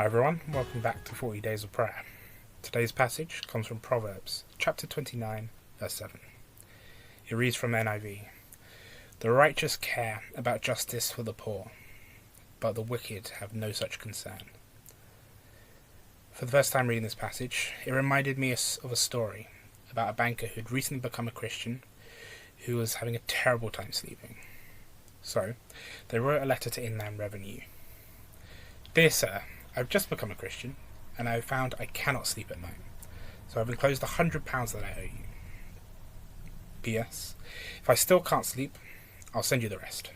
Hi everyone, welcome back to 40 Days of Prayer. Today's passage comes from Proverbs, chapter 29, verse 7. It reads from NIV, "The righteous care about justice for the poor, but the wicked have no such concern." For the first time reading this passage, it reminded me of a story about a banker who'd recently become a Christian who was having a terrible time sleeping. So, they wrote a letter to Inland Revenue. "Dear Sir, I've just become a Christian, and I have found I cannot sleep at night, so I've enclosed £100 that I owe you. P.S. If I still can't sleep, I'll send you the rest."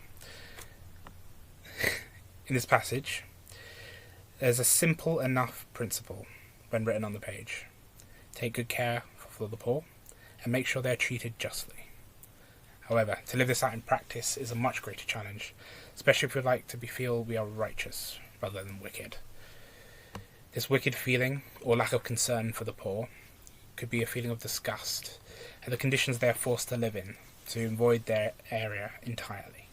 In this passage, there's a simple enough principle when written on the page. Take good care for the poor, and make sure they're treated justly. However, to live this out in practice is a much greater challenge, especially if we'd like to feel we are righteous rather than wicked. This wicked feeling, or lack of concern for the poor, could be a feeling of disgust at the conditions they are forced to live in, to avoid their area entirely.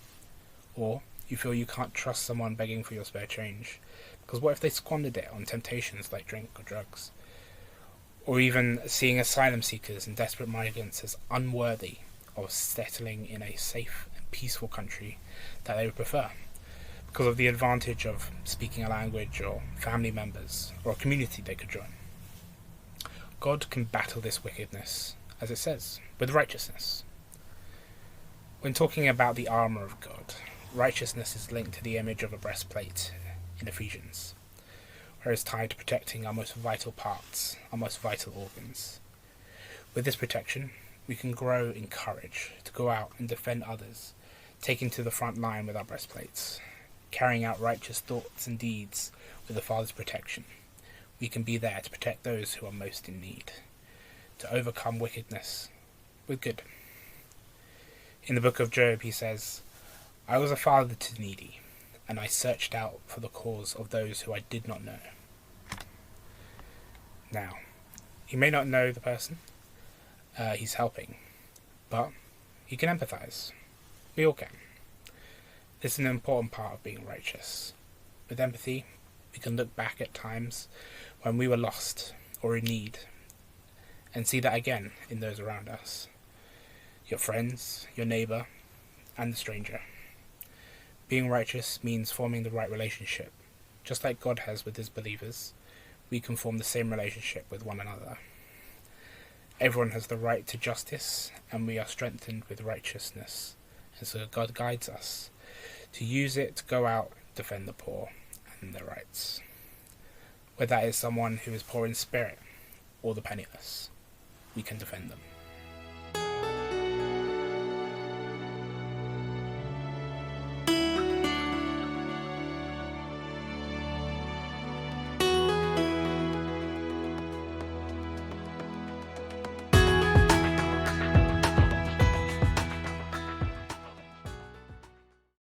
Or you feel you can't trust someone begging for your spare change, because what if they squandered it on temptations like drink or drugs? Or even seeing asylum seekers and desperate migrants as unworthy of settling in a safe and peaceful country that they would prefer, because of the advantage of speaking a language or family members or a community they could join. God can battle this wickedness, as it says, with righteousness. When talking about the armour of God, righteousness is linked to the image of a breastplate in Ephesians, where it's tied to protecting our most vital parts, our most vital organs. With this protection, we can grow in courage to go out and defend others, taking to the front line with our breastplates, carrying out righteous thoughts and deeds with the Father's protection. We can be there to protect those who are most in need, to overcome wickedness with good. In the book of Job he says, "I was a father to the needy, and I searched out for the cause of those who I did not know." Now, he may not know the person he's helping, but he can empathize. We all can. This is an important part of being righteous. With empathy, we can look back at times when we were lost or in need, and see that again in those around us. Your friends, your neighbour, and the stranger. Being righteous means forming the right relationship. Just like God has with his believers, we can form the same relationship with one another. Everyone has the right to justice, and we are strengthened with righteousness, and so God guides us to use it to go out and defend the poor and their rights. Whether that is someone who is poor in spirit or the penniless, we can defend them.